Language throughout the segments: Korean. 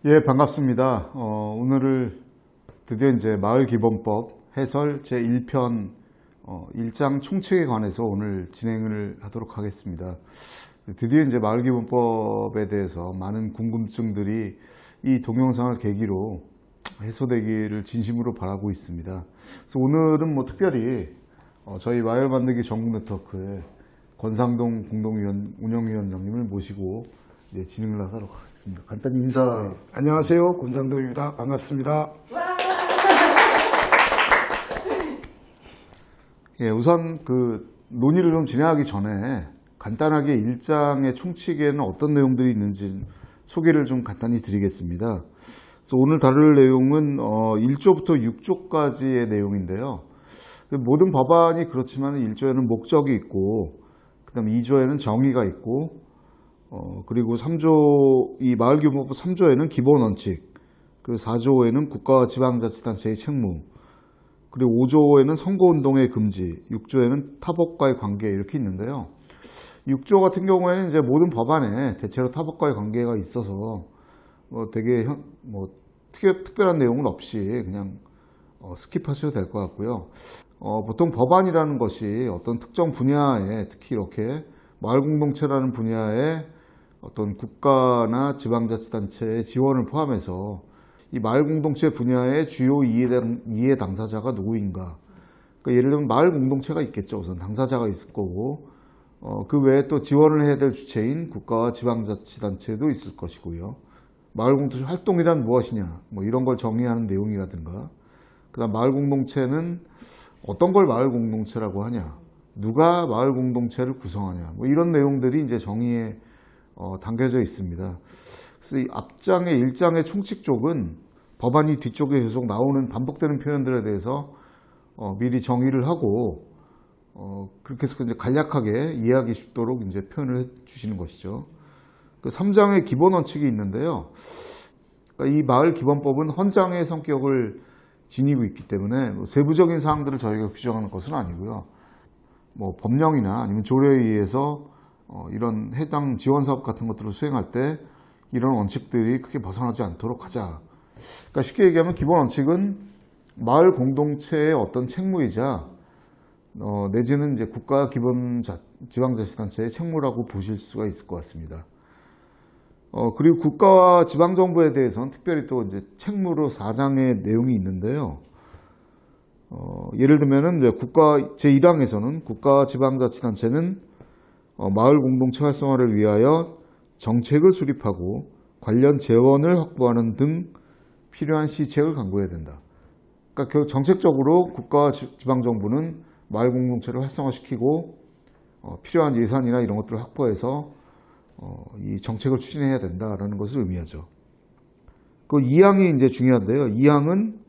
예, 반갑습니다. 오늘을 드디어 이제 마을기본법 해설 제1편 일장 총칙에 관해서 오늘 진행을 하도록 하겠습니다. 드디어 이제 마을기본법에 대해서 많은 궁금증들이 이 동영상을 계기로 해소되기를 진심으로 바라고 있습니다. 그래서 오늘은 특별히 저희 마을 만들기 전국 네트워크의 권상동 운영위원장님을 모시고 진행을 하도록 하겠습니다. 간단히 인사. 네, 안녕하세요. 권상동입니다. 반갑습니다. 예, 우선 논의를 좀 진행하기 전에 간단하게 일장의 총칙에는 어떤 내용들이 있는지 소개를 좀 간단히 드리겠습니다. 그래서 오늘 다룰 내용은 1조부터 6조까지의 내용인데요. 모든 법안이 그렇지만 1조에는 목적이 있고, 그 다음에 2조에는 정의가 있고, 그리고 3조, 이 마을기본법 3조에는 기본 원칙, 그리고 4조에는 국가와 지방자치단체의 책무, 그리고 5조에는 선거운동의 금지, 6조에는 타법과의 관계 이렇게 있는데요. 6조 같은 경우에는 이제 모든 법안에 대체로 타법과의 관계가 있어서 되게 특별한 내용은 없이 그냥 스킵하셔도 될 것 같고요. 보통 법안이라는 것이 어떤 특정 분야에 특히 이렇게 마을공동체라는 분야에 어떤 국가나 지방자치단체의 지원을 포함해서 이 마을공동체 분야의 주요 이해 당사자가 누구인가. 그러니까 예를 들면 마을공동체가 있겠죠. 우선 당사자가 있을 거고 그 외에 또 지원을 해야 될 주체인 국가와 지방자치단체도 있을 것이고요. 마을공동체 활동이란 무엇이냐 이런 걸 정의하는 내용이라든가, 그 다음 마을공동체는 어떤 걸 마을공동체라고 하냐, 누가 마을공동체를 구성하냐, 이런 내용들이 이제 정의에 담겨져 있습니다. 그래서 이 앞장의 1장의 총칙 쪽은 법안이 뒤쪽에 계속 나오는 반복되는 표현들에 대해서 미리 정의를 하고 그렇게 해서 이제 간략하게 이해하기 쉽도록 이제 표현을 해 주시는 것이죠. 그 3장의 기본 원칙이 있는데요. 그러니까 이 마을기본법은 헌장의 성격을 지니고 있기 때문에 세부적인 사항들을 저희가 규정하는 것은 아니고요. 법령이나 아니면 조례에 의해서 이런 해당 지원사업 같은 것들을 수행할 때 이런 원칙들이 크게 벗어나지 않도록 하자. 그러니까 쉽게 얘기하면 기본 원칙은 마을 공동체의 어떤 책무이자 내지는 이제 국가 기본 지방자치단체의 책무라고 보실 수가 있을 것 같습니다. 그리고 국가와 지방정부에 대해서는 특별히 또 이제 책무로 4장의 내용이 있는데요. 예를 들면은 이제 제1항에서는 국가와 지방자치단체는 마을 공동체 활성화를 위하여 정책을 수립하고 관련 재원을 확보하는 등 필요한 시책을 강구해야 된다. 그러니까 정책적으로 국가와 지방정부는 마을 공동체를 활성화시키고 필요한 예산이나 이런 것들을 확보해서 이 정책을 추진해야 된다라는 것을 의미하죠. 그 2항이 이제 중요한데요. 2항은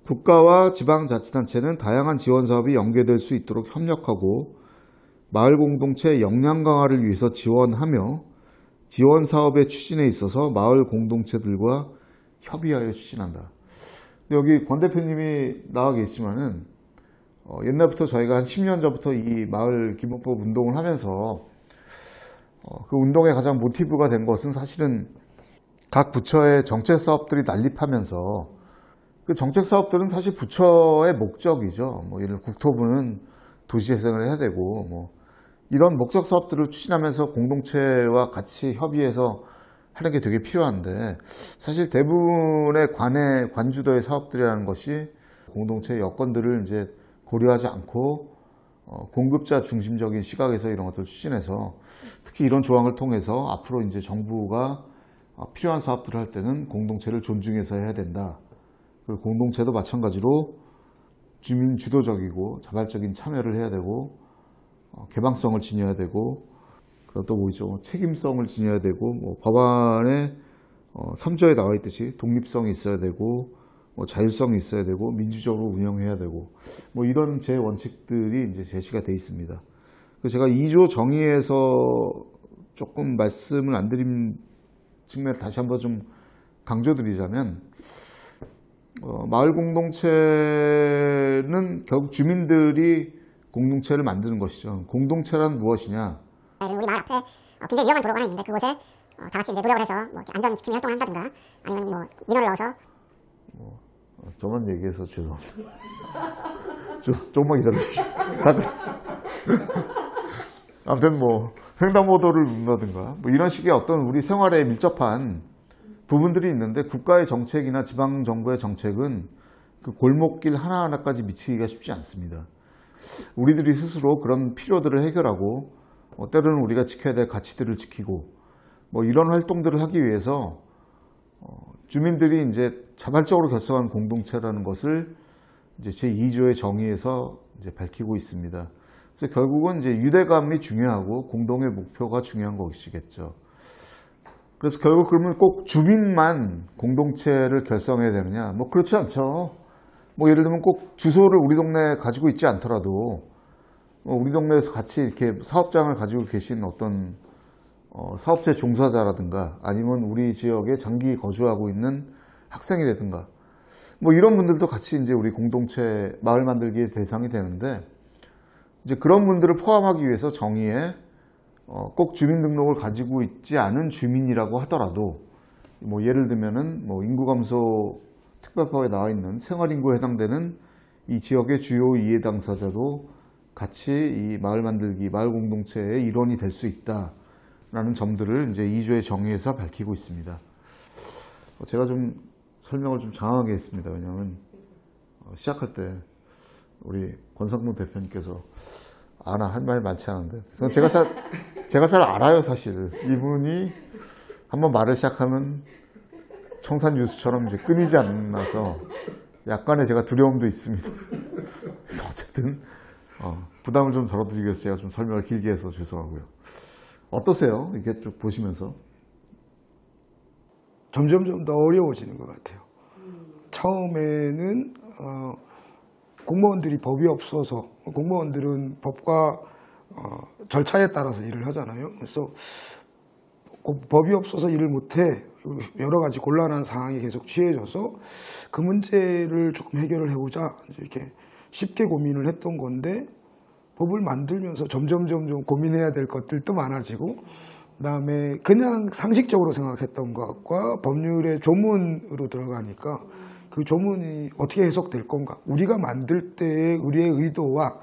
국가와 지방자치단체는 다양한 지원 사업이 연계될 수 있도록 협력하고 마을 공동체 역량 강화를 위해서 지원하며 지원 사업의 추진에 있어서 마을 공동체들과 협의하여 추진한다. 여기 권 대표님이 나와 계시지만은 옛날부터 저희가 한 10년 전부터 이 마을 기본법 운동을 하면서 그 운동의 가장 모티브가 된 것은 사실은 각 부처의 정책 사업들이 난립하면서 그 정책 사업들은 사실 부처의 목적이죠. 예를 들어 국토부는 도시재생을 해야 되고 이런 목적 사업들을 추진하면서 공동체와 같이 협의해서 하는 게 되게 필요한데, 사실 대부분의 관주도의 사업들이라는 것이 공동체의 여건들을 이제 고려하지 않고 공급자 중심적인 시각에서 이런 것들을 추진해서 특히 이런 조항을 통해서 앞으로 이제 정부가 필요한 사업들을 할 때는 공동체를 존중해서 해야 된다. 그리고 공동체도 마찬가지로 주민 주도적이고 자발적인 참여를 해야 되고 개방성을 지녀야 되고 또 뭐죠? 책임성을 지녀야 되고 법안에 3조에 나와 있듯이 독립성이 있어야 되고 자율성이 있어야 되고 민주적으로 운영해야 되고 이런 제 원칙들이 이제 제시가 돼 있습니다. 그래서 제가 2조 정의에서 조금 말씀을 안 드린 측면을 다시 한번 좀 강조드리자면 마을 공동체는 결국 주민들이 공동체를 만드는 것이죠. 공동체란 무엇이냐? 우리 마을 앞에 굉장히 위험한 도로가 하나 있는데 그곳에 다 같이 이제 노력을 해서 뭐 이렇게 안전 지킴이 활동을 한다든가 아니면 뭐 민원을 넣어서 저만 얘기해서 죄송합니다. 조금만 기다려주십시오. 아무튼 뭐 횡단보도를 놓는다든가 뭐 이런 식의 어떤 우리 생활에 밀접한 부분들이 있는데 국가의 정책이나 지방정부의 정책은 그 골목길 하나하나까지 미치기가 쉽지 않습니다. 우리들이 스스로 그런 필요들을 해결하고 때로는 우리가 지켜야 될 가치들을 지키고 뭐 이런 활동들을 하기 위해서 주민들이 이제 자발적으로 결성한 공동체라는 것을 이제 제2조의 정의에서 이제 밝히고 있습니다. 그래서 결국은 이제 유대감이 중요하고 공동의 목표가 중요한 것이겠죠. 그래서 결국 그러면 꼭 주민만 공동체를 결성해야 되느냐? 뭐 그렇지 않죠. 뭐 예를 들면 꼭 주소를 우리 동네에 가지고 있지 않더라도 우리 동네에서 같이 이렇게 사업장을 가지고 계신 어떤 사업체 종사자라든가 아니면 우리 지역에 장기 거주하고 있는 학생이라든가 뭐 이런 분들도 같이 이제 우리 공동체 마을 만들기의 대상이 되는데 이제 그런 분들을 포함하기 위해서 정의에 꼭 주민등록을 가지고 있지 않은 주민이라고 하더라도 뭐 예를 들면은 뭐 인구 감소 특별법에 나와 있는 생활인구에 해당되는 이 지역의 주요 이해 당사자도 같이 이 마을 만들기, 마을 공동체의 일원이 될 수 있다라는 점들을 이제 2조의 정의에서 밝히고 있습니다. 제가 좀 설명을 좀 장황하게 했습니다. 왜냐하면 시작할 때 우리 권상동 대표님께서 나 할 말 많지 않은데 제가 잘 알아요. 사실 이분이 한번 말을 시작하면 청산 유수처럼 이제 끊이지 않아서 약간의 제가 두려움도 있습니다. 그래서 어쨌든 부담을 좀 덜어드리기 위해서 제가 좀 설명을 길게 해서 죄송하고요. 어떠세요? 이게 쭉 보시면서 점점 좀 더 어려워지는 것 같아요. 처음에는 공무원들이 법이 없어서 공무원들은 법과 절차에 따라서 일을 하잖아요. 그래서 법이 없어서 일을 못해 여러 가지 곤란한 상황이 계속 취해져서 그 문제를 조금 해결을 해보자 이렇게 쉽게 고민을 했던 건데 법을 만들면서 점점 고민해야 될 것들도 많아지고 그다음에 그냥 상식적으로 생각했던 것과 법률의 조문으로 들어가니까 그 조문이 어떻게 해석될 건가? 우리가 만들 때의 우리의 의도와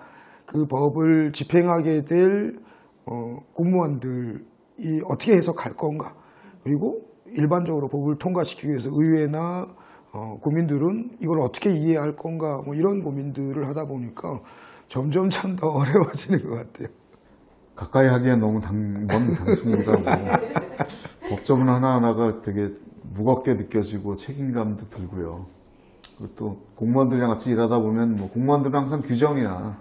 그 법을 집행하게 될 공무원들이 어떻게 해석할 건가? 그리고 일반적으로 법을 통과시키기 위해서 의회나 국민들은 이걸 어떻게 이해할 건가? 뭐 이런 고민들을 하다 보니까 점점 더 어려워지는 것 같아요. 가까이 하기엔 너무 먼 당신이기도 하고 법조문 하나하나가 되게 무겁게 느껴지고 책임감도 들고요. 그리고 또 공무원들이랑 같이 일하다 보면 뭐 공무원들은 항상 규정이나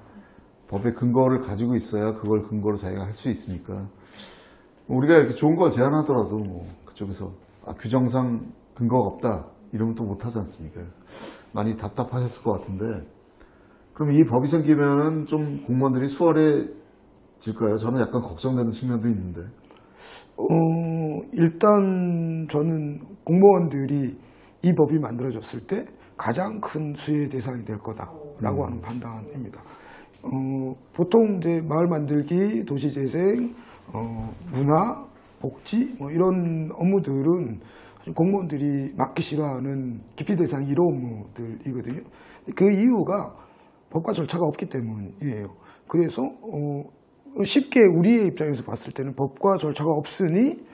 법의 근거를 가지고 있어야 그걸 근거로 자기가 할 수 있으니까 우리가 이렇게 좋은 걸 제안하더라도 뭐 그쪽에서 규정상 근거가 없다 이러면 또 못하지 않습니까? 많이 답답하셨을 것 같은데 그럼 이 법이 생기면은 좀 공무원들이 수월해질까요? 저는 약간 걱정되는 측면도 있는데. 일단 저는 공무원들이 이 법이 만들어졌을 때 가장 큰 수혜의 대상이 될 거다라고 하는 판단입니다. 보통 이제 마을 만들기, 도시재생, 문화, 복지 뭐 이런 업무들은 공무원들이 맡기 싫어하는 기피 대상 1호 업무들이거든요. 그 이유가 법과 절차가 없기 때문이에요. 그래서 쉽게 우리의 입장에서 봤을 때는 법과 절차가 없으니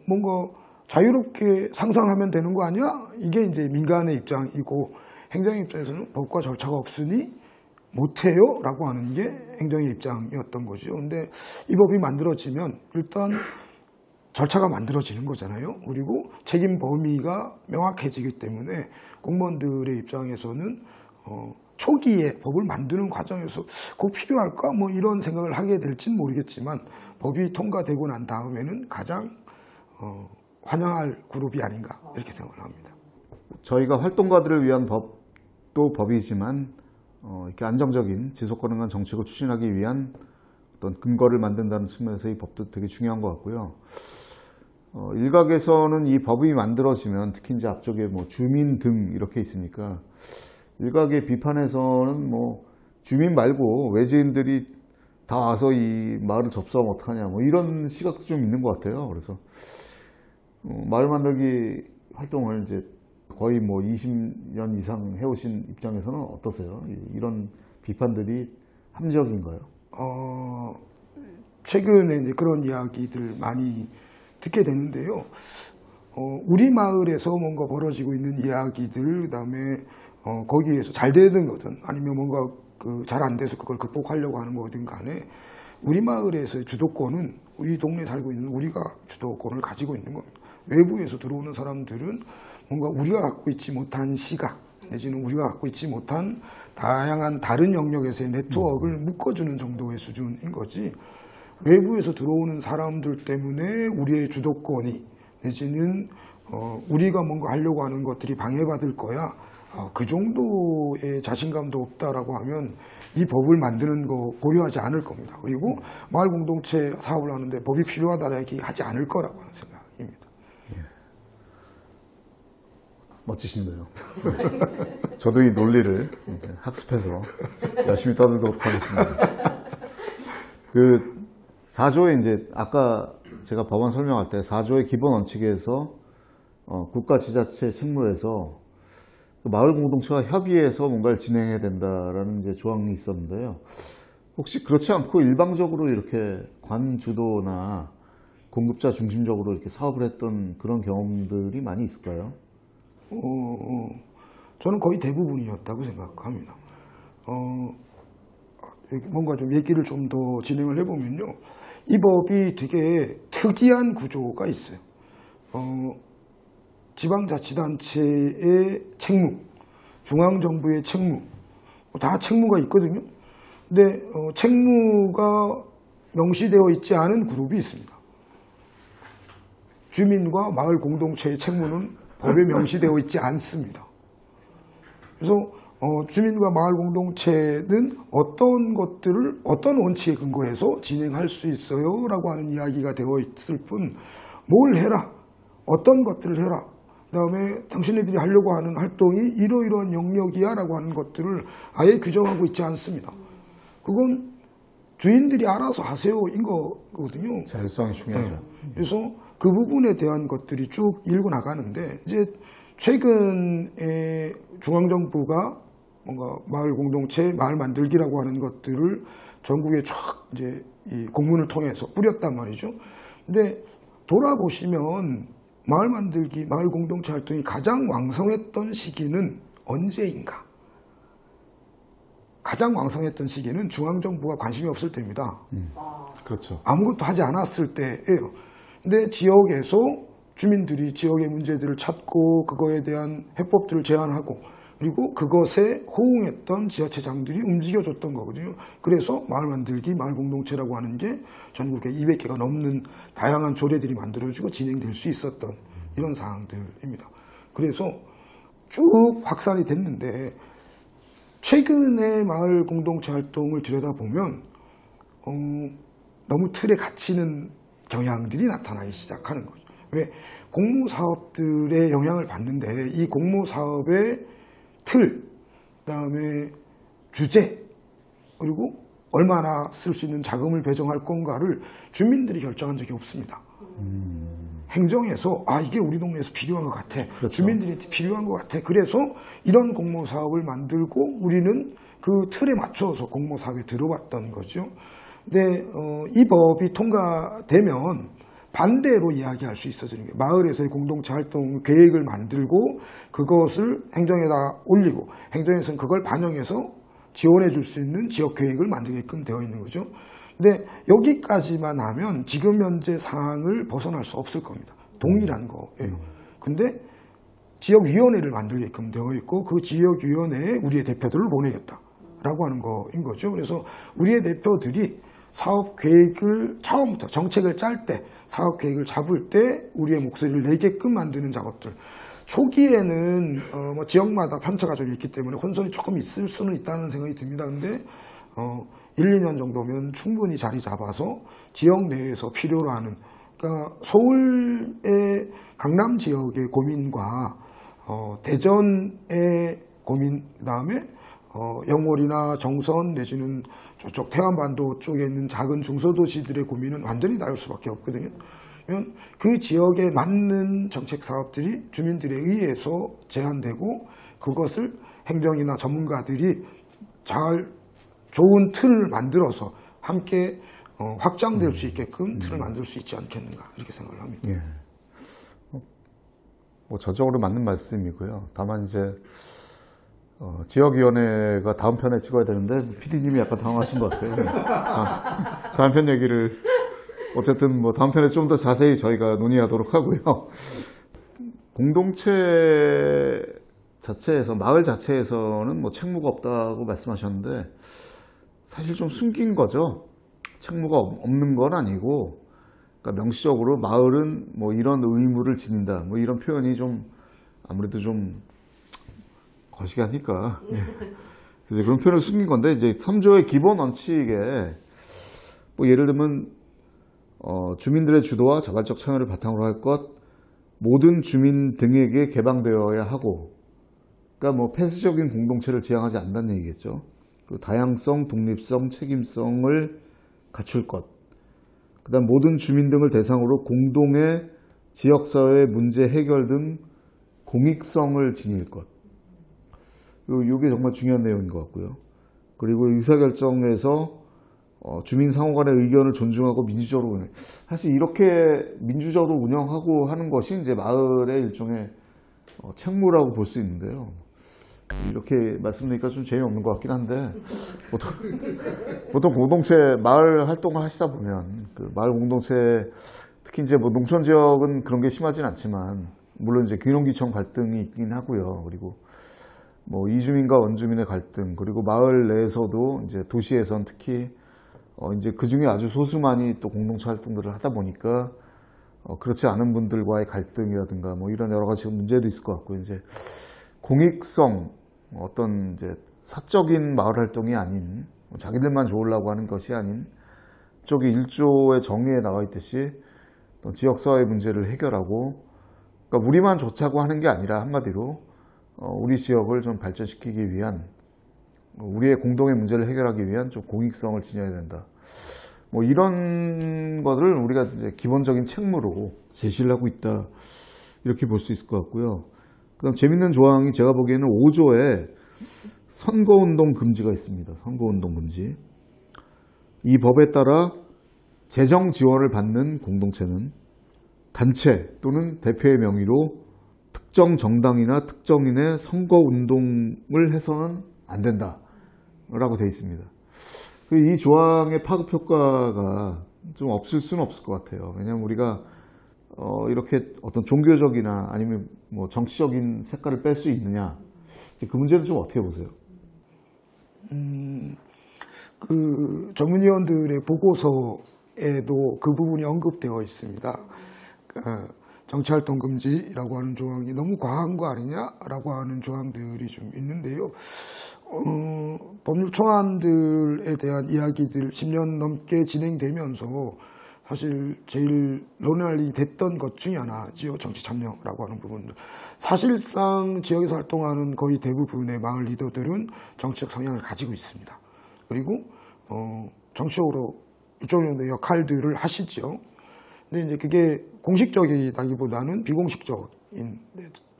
뭔가 자유롭게 상상하면 되는 거 아니야? 이게 이제 민간의 입장이고 행정의 입장에서는 법과 절차가 없으니 못해요 라고 하는 게 행정의 입장이었던 거죠. 근데 이 법이 만들어지면 일단 절차가 만들어지는 거잖아요. 그리고 책임 범위가 명확해지기 때문에 공무원들의 입장에서는 초기에 법을 만드는 과정에서 꼭 필요할까? 뭐 이런 생각을 하게 될지는 모르겠지만 법이 통과되고 난 다음에는 가장 환영할 그룹이 아닌가 이렇게 생각을 합니다. 저희가 활동가들을 위한 법도 법이지만 이렇게 안정적인 지속 가능한 정책을 추진하기 위한 어떤 근거를 만든다는 측면에서 이 법도 되게 중요한 것 같고요. 일각에서는 이 법이 만들어지면 특히 이제 앞쪽에 뭐 주민 등 이렇게 있으니까 일각의 비판에서는 뭐 주민 말고 외지인들이 다 와서 이 마을을 접수하면 어떡하냐 뭐 이런 시각도 좀 있는 것 같아요. 그래서 마을 만들기 활동을 이제 거의 뭐 20년 이상 해오신 입장에서는 어떠세요? 이런 비판들이 합리적인가요? 최근에 이제 그런 이야기들 많이 듣게 되는데요. 우리 마을에서 뭔가 벌어지고 있는 이야기들, 그다음에 거기에서 잘 되든 거든 아니면 뭔가 잘 안 돼서 그걸 극복하려고 하는 거든 간에 우리 마을에서의 주도권은 우리 동네에 살고 있는 우리가 주도권을 가지고 있는 겁니다. 외부에서 들어오는 사람들은 뭔가 우리가 갖고 있지 못한 시각 내지는 우리가 갖고 있지 못한 다양한 다른 영역에서의 네트워크를 묶어주는 정도의 수준인 거지, 외부에서 들어오는 사람들 때문에 우리의 주도권이 내지는 우리가 뭔가 하려고 하는 것들이 방해받을 거야, 그 정도의 자신감도 없다라고 하면 이 법을 만드는 거 고려하지 않을 겁니다. 그리고 마을 공동체 사업을 하는데 법이 필요하다라 얘기하지 않을 거라고 하는 생각입니다. 멋지신데요. 저도 이 논리를 이제 학습해서 열심히 떠들도록 하겠습니다. 그 4조에 이제 아까 제가 법안 설명할 때 4조의 기본 원칙에서 국가 지자체 책무에서 마을 공동체와 협의해서 뭔가를 진행해야 된다라는 이제 조항이 있었는데요. 혹시 그렇지 않고 일방적으로 이렇게 관주도나 공급자 중심적으로 이렇게 사업을 했던 그런 경험들이 많이 있을까요? 저는 거의 대부분이었다고 생각합니다. 뭔가 좀 얘기를 좀 더 진행을 해보면요. 이 법이 되게 특이한 구조가 있어요. 지방자치단체의 책무, 중앙정부의 책무, 다 책무가 있거든요. 근데 책무가 명시되어 있지 않은 그룹이 있습니다. 주민과 마을 공동체의 책무는 법에 명시되어 있지 않습니다. 그래서 주민과 마을 공동체는 어떤 것들을 어떤 원칙에 근거해서 진행할 수 있어요 라고 하는 이야기가 되어 있을 뿐, 뭘 해라, 어떤 것들을 해라, 그 다음에 당신네들이 하려고 하는 활동이 이러이러한 영역이야 라고 하는 것들을 아예 규정하고 있지 않습니다. 그건 주인들이 알아서 하세요인 거거든요. 자율성이 중요하죠. 그래서 그 부분에 대한 것들이 쭉 밀고 나가는데, 이제 최근에 중앙정부가 뭔가 마을 공동체, 마을 만들기라고 하는 것들을 전국에 쫙 이제 이 공문을 통해서 뿌렸단 말이죠. 근데 돌아보시면 마을 만들기, 마을 공동체 활동이 가장 왕성했던 시기는 언제인가? 가장 왕성했던 시기는 중앙정부가 관심이 없을 때입니다. 그렇죠. 아무것도 하지 않았을 때예요. 근데 지역에서 주민들이 지역의 문제들을 찾고 그거에 대한 해법들을 제안하고 그리고 그것에 호응했던 지자체장들이 움직여줬던 거거든요. 그래서 마을 만들기, 마을 공동체라고 하는 게 전국에 200개가 넘는 다양한 조례들이 만들어지고 진행될 수 있었던 이런 사항들입니다. 그래서 쭉 확산이 됐는데, 최근에 마을 공동체 활동을 들여다보면 너무 틀에 갇히는 경향들이 나타나기 시작하는 거죠. 왜? 공모사업들의 영향을 받는데 이 공모사업의 틀, 그다음에 주제, 그리고 얼마나 쓸 수 있는 자금을 배정할 건가를 주민들이 결정한 적이 없습니다. 행정에서 이게 우리 동네에서 필요한 것 같아. 그렇죠. 주민들이 필요한 것 같아. 그래서 이런 공모사업을 만들고 우리는 그 틀에 맞춰서 공모사업에 들어왔던 거죠. 근데 이 법이 통과되면 반대로 이야기할 수 있어지는 게, 마을에서의 공동체 활동 계획을 만들고 그것을 행정에다 올리고 행정에서는 그걸 반영해서 지원해 줄 수 있는 지역 계획을 만들게끔 되어 있는 거죠. 근데 여기까지만 하면 지금 현재 상황을 벗어날 수 없을 겁니다. 동일한 거예요. 근데 지역위원회를 만들게끔 되어 있고 그 지역위원회에 우리의 대표들을 보내겠다라고 하는 거인 거죠. 그래서 우리의 대표들이 사업 계획을 처음부터 정책을 짤 때, 사업 계획을 잡을 때 우리의 목소리를 내게끔 만드는 작업들. 초기에는 뭐 지역마다 편차가 좀 있기 때문에 혼선이 조금 있을 수는 있다는 생각이 듭니다. 근데 1, 2년 정도면 충분히 자리 잡아서 지역 내에서 필요로 하는, 그러니까 서울의 강남 지역의 고민과 대전의 고민, 그다음에 영월이나 정선 내지는 저쪽 태안반도 쪽에 있는 작은 중소도시들의 고민은 완전히 다를 수밖에 없거든요. 그러면 그 지역에 맞는 정책 사업들이 주민들에 의해서 제안되고 그것을 행정이나 전문가들이 잘 좋은 틀을 만들어서 함께 확장될 수 있게끔 틀을 만들 수 있지 않겠는가 이렇게 생각을 합니다. 예. 뭐 전적으로 맞는 말씀이고요. 다만 이제 지역위원회가 다음 편에 찍어야 되는데 PD님이 약간 당황하신 것 같아요. 다음 편 얘기를 어쨌든 뭐 다음 편에 좀 더 자세히 저희가 논의하도록 하고요. 공동체 자체에서 마을 자체에서는 뭐 책무가 없다고 말씀하셨는데 사실 좀 숨긴 거죠. 책무가 없는 건 아니고, 그러니까 명시적으로 마을은 뭐 이런 의무를 지닌다, 뭐 이런 표현이 좀 아무래도 좀 거시기하니까. 그래서 그런 표현을 숨긴 건데, 이제 3조의 기본 원칙에 뭐 예를 들면 주민들의 주도와 자발적 참여를 바탕으로 할 것, 모든 주민 등에게 개방되어야 하고, 그러니까 뭐 폐쇄적인 공동체를 지향하지 않는다는 얘기겠죠. 그리고 다양성, 독립성, 책임성을 갖출 것. 그 다음 모든 주민 등을 대상으로 공동의 지역사회 문제 해결 등 공익성을 지닐 것. 이게 정말 중요한 내용인 것 같고요. 그리고 의사결정에서 주민 상호 간의 의견을 존중하고 민주적으로 운영. 사실 이렇게 민주적으로 운영하고 하는 것이 이제 마을의 일종의 책무라고 볼 수 있는데요. 이렇게 말씀드리니까 좀 재미없는 것 같긴 한데 보통 공동체 마을 활동을 하시다 보면 그 마을 공동체 특히 이제 뭐 농촌 지역은 그런 게 심하진 않지만 물론 이제 귀농귀촌 갈등이 있긴 하고요. 그리고 뭐 이주민과 원주민의 갈등, 그리고 마을 내에서도 이제 도시에선 특히 이제 그 중에 아주 소수만이 또 공동체 활동들을 하다 보니까 그렇지 않은 분들과의 갈등이라든가 뭐 이런 여러 가지 문제도 있을 것 같고, 이제 공익성, 어떤 이제 사적인 마을 활동이 아닌 자기들만 좋으려고 하는 것이 아닌 쪽이 1조의 정의에 나와 있듯이 지역사회 문제를 해결하고, 그러니까 우리만 좋자고 하는 게 아니라 한마디로 우리 지역을 좀 발전시키기 위한, 우리의 공동의 문제를 해결하기 위한 좀 공익성을 지녀야 된다. 뭐 이런 것을 우리가 이제 기본적인 책무로 제시를 하고 있다, 이렇게 볼 수 있을 것 같고요. 그다음 재밌는 조항이 제가 보기에는 5조에 선거운동 금지가 있습니다. 선거운동 금지. 이 법에 따라 재정 지원을 받는 공동체는 단체 또는 대표의 명의로 특정 정당이나 특정인의 선거운동을 해서는 안 된다라고 되어 있습니다. 이 조항의 파급 효과가 좀 없을 수는 없을 것 같아요. 왜냐하면 우리가 이렇게 어떤 종교적이나 아니면 뭐 정치적인 색깔을 뺄 수 있느냐, 그 문제는 좀 어떻게 보세요? 그 전문위원들의 보고서에도 그 부분이 언급되어 있습니다. 정치활동 금지라고 하는 조항이 너무 과한 거 아니냐라고 하는 조항들이 좀 있는데요. 법률 초안들에 대한 이야기들 10년 넘게 진행되면서 사실 제일 논란이 됐던 것 중에 하나지요. 정치 참여라고 하는 부분들. 사실상 지역에서 활동하는 거의 대부분의 마을 리더들은 정치적 성향을 가지고 있습니다. 그리고 정치적으로 일정 정도의 역할들을 하시죠. 근데 이제 그게 공식적이다기보다는 비공식적인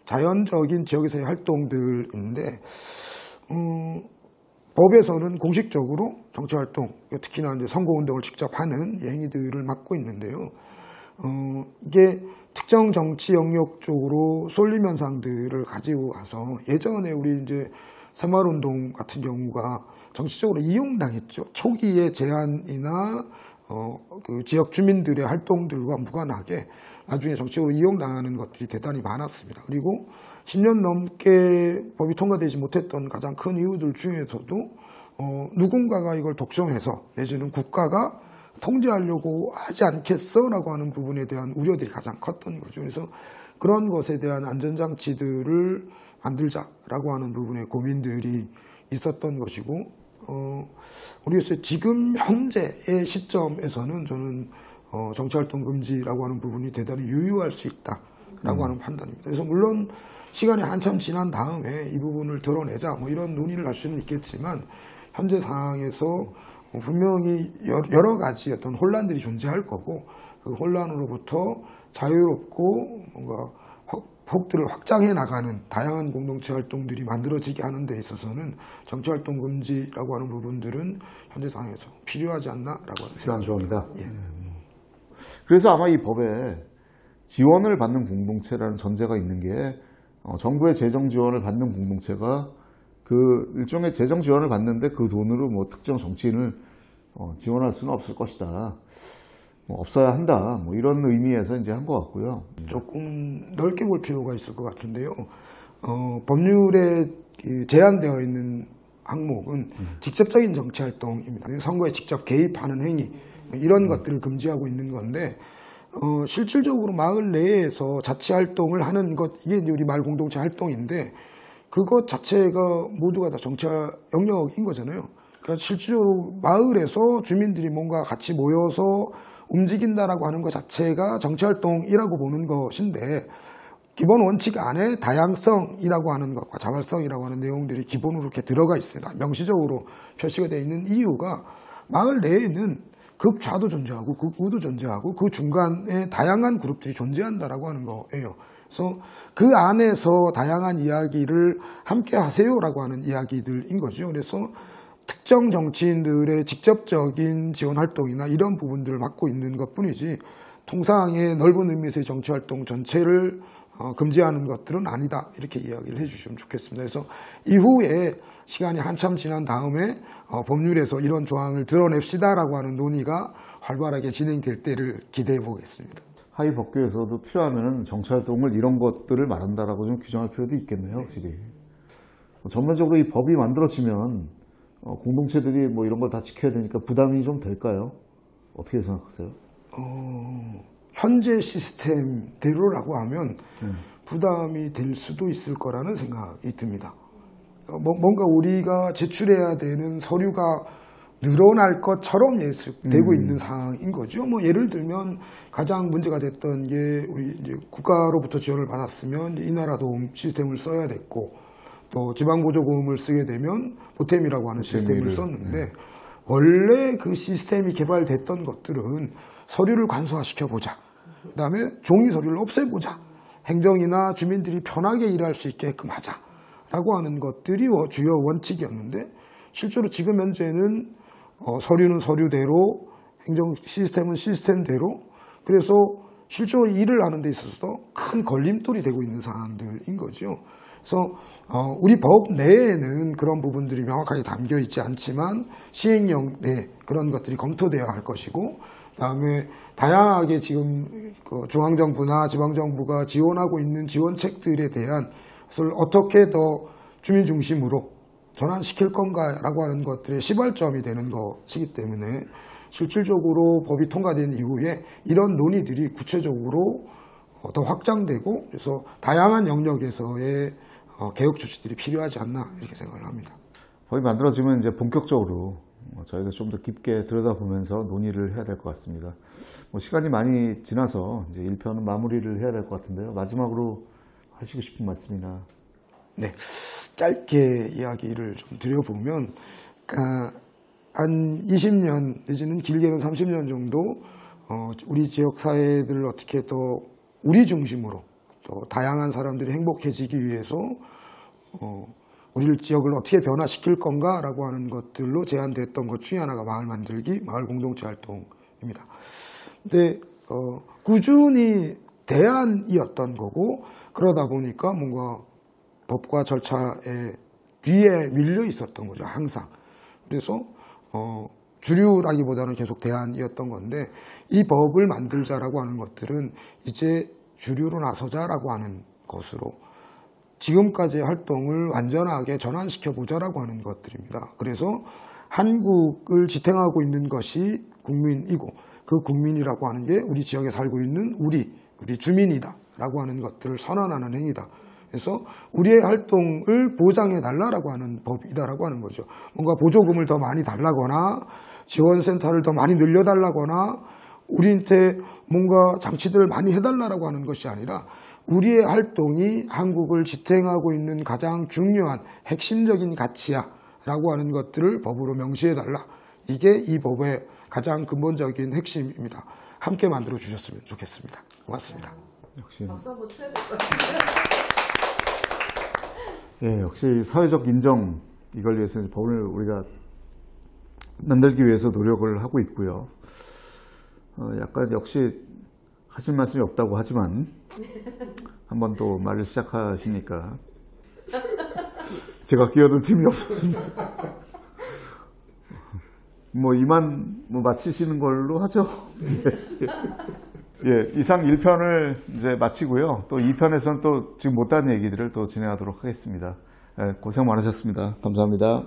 자연적인 지역에서의 활동들인데 법에서는 공식적으로 정치활동, 특히나 이제 선거운동을 직접 하는 행위들을 맡고 있는데요. 이게 특정 정치 영역 쪽으로 쏠림 현상들을 가지고 와서 예전에 우리 이제 새마을운동 같은 경우가 정치적으로 이용당했죠. 초기의 제안이나 그 지역 주민들의 활동들과 무관하게 나중에 정치적으로 이용당하는 것들이 대단히 많았습니다. 그리고 10년 넘게 법이 통과되지 못했던 가장 큰 이유들 중에서도 누군가가 이걸 독점해서 내지는 국가가 통제하려고 하지 않겠어라고 하는 부분에 대한 우려들이 가장 컸던 거죠. 그래서 그런 것에 대한 안전장치들을 만들자라고 하는 부분에 고민들이 있었던 것이고, 우리에서 지금 현재의 시점에서는 저는 정치활동 금지라고 하는 부분이 대단히 유효할 수 있다라고 하는 판단입니다. 그래서 물론 시간이 한참 지난 다음에 이 부분을 드러내자 뭐 이런 논의를 할 수는 있겠지만 현재 상황에서 분명히 여러 가지 어떤 혼란들이 존재할 거고, 그 혼란으로부터 자유롭고 뭔가 폭들을 확장해 나가는 다양한 공동체 활동들이 만들어지게 하는 데 있어서는 정치활동 금지라고 하는 부분들은 현재 상황에서 필요하지 않나라고 하는 필요한 조항이다. 예. 그래서 아마 이 법에 지원을 받는 공동체라는 전제가 있는 게 정부의 재정 지원을 받는 공동체가 그 일종의 재정 지원을 받는데 그 돈으로 뭐 특정 정치인을 지원할 수는 없을 것이다. 없어야 한다. 뭐 이런 의미에서 이제 한 것 같고요. 조금 넓게 볼 필요가 있을 것 같은데요. 법률에 제한되어 있는 항목은 직접적인 정치활동입니다. 선거에 직접 개입하는 행위 이런 것들을 금지하고 있는 건데 실질적으로 마을 내에서 자치활동을 하는 것 이게 이제 우리 마을 공동체 활동인데 그것 자체가 모두가 다 정치 영역인 거잖아요. 그러니까 실질적으로 마을에서 주민들이 뭔가 같이 모여서 움직인다라고 하는 것 자체가 정치활동이라고 보는 것인데 기본 원칙 안에 다양성이라고 하는 것과 자발성이라고 하는 내용들이 기본으로 이렇게 들어가 있습니다. 명시적으로 표시가 되어 있는 이유가 마을 내에는 극좌도 존재하고 극우도 존재하고 그 중간에 다양한 그룹들이 존재한다라고 하는 거예요. 그래서 그 안에서 다양한 이야기를 함께 하세요라고 하는 이야기들인 거죠. 그래서 특정 정치인들의 직접적인 지원 활동이나 이런 부분들을 맡고 있는 것뿐이지 통상의 넓은 의미에서의 정치 활동 전체를 금지하는 것들은 아니다 이렇게 이야기를 해주시면 좋겠습니다. 그래서 이후에 시간이 한참 지난 다음에 법률에서 이런 조항을 드러냅시다라고 하는 논의가 활발하게 진행될 때를 기대해 보겠습니다. 하위 법규에서도 필요하면 정치활동을 이런 것들을 말한다라고 좀 규정할 필요도 있겠네요, 확실히. 전반적으로 이 법이 만들어지면 공동체들이 뭐 이런 걸 다 지켜야 되니까 부담이 좀 될까요? 어떻게 생각하세요? 현재 시스템대로라고 하면 부담이 될 수도 있을 거라는 생각이 듭니다. 뭔가 우리가 제출해야 되는 서류가 늘어날 것처럼 예측되고 있는 상황인 거죠. 뭐 예를 들면 가장 문제가 됐던 게 우리 이제 국가로부터 지원을 받았으면 이 나라 도움 시스템을 써야 됐고 또 지방보조금을 쓰게 되면 보탬이라고 하는 시스템을 썼는데 원래 그 시스템이 개발됐던 것들은 서류를 간소화시켜보자. 그다음에 종이 서류를 없애보자. 행정이나 주민들이 편하게 일할 수 있게끔 하자. 라고 하는 것들이 주요 원칙이었는데 실제로 지금 현재는 서류는 서류대로 행정 시스템은 시스템대로 그래서 실제로 일을 하는 데 있어서도 큰 걸림돌이 되고 있는 상황들인 거죠. 그래서 우리 법 내에는 그런 부분들이 명확하게 담겨 있지 않지만 시행령 내 그런 것들이 검토되어야 할 것이고 그다음에 다양하게 지금 그 중앙정부나 지방정부가 지원하고 있는 지원책들에 대한 것을 어떻게 더 주민 중심으로 전환시킬 건가라고 하는 것들의 시발점이 되는 것이기 때문에 실질적으로 법이 통과된 이후에 이런 논의들이 구체적으로 더 확장되고 그래서 다양한 영역에서의 개혁 조치들이 필요하지 않나 이렇게 생각을 합니다. 법이 만들어지면 이제 본격적으로 저희가 좀 더 깊게 들여다보면서 논의를 해야 될 것 같습니다. 시간이 많이 지나서 이제 1편은 마무리를 해야 될 것 같은데요. 마지막으로 하시고 싶은 말씀이나. 네, 짧게 이야기를 좀 드려보면 한 20년 내지는 길게는 30년 정도 우리 지역 사회들을 어떻게 더 우리 중심으로 또 다양한 사람들이 행복해지기 위해서 우리 지역을 어떻게 변화시킬 건가라고 하는 것들로 제안됐던 것 중에 하나가 마을 만들기, 마을 공동체 활동입니다. 근데 꾸준히 대안이었던 거고 그러다 보니까 뭔가 법과 절차에 뒤에 밀려 있었던 거죠, 항상. 그래서 주류라기보다는 계속 대안이었던 건데 이 법을 만들자라고 하는 것들은 이제 주류로 나서자라고 하는 것으로 지금까지의 활동을 완전하게 전환시켜보자라고 하는 것들입니다. 그래서 한국을 지탱하고 있는 것이 국민이고 그 국민이라고 하는 게 우리 지역에 살고 있는 우리 주민이다라고 하는 것들을 선언하는 행위다. 그래서 우리의 활동을 보장해달라고 하는 법이다라고 하는 거죠. 뭔가 보조금을 더 많이 달라거나 지원센터를 더 많이 늘려달라거나 우리한테 뭔가 장치들을 많이 해달라고 하는 것이 아니라 우리의 활동이 한국을 지탱하고 있는 가장 중요한 핵심적인 가치야라고 하는 것들을 법으로 명시해달라. 이게 이 법의 가장 근본적인 핵심입니다. 함께 만들어 주셨으면 좋겠습니다. 고맙습니다. 역시 박수 한번 쳐야 될 것 같아요. 예, 역시 사회적 인정 이걸 위해서 이제 법을 우리가 만들기 위해서 노력을 하고 있고요. 약간 역시 하실 말씀이 없다고 하지만 한 번 또 말을 시작하시니까 제가 끼어들 틈이 없었습니다. 뭐 이만 마치시는 걸로 하죠. 예, 이상 1편을 이제 마치고요. 또 2편에서는 또 지금 못한 얘기들을 또 진행하도록 하겠습니다. 예, 고생 많으셨습니다. 감사합니다.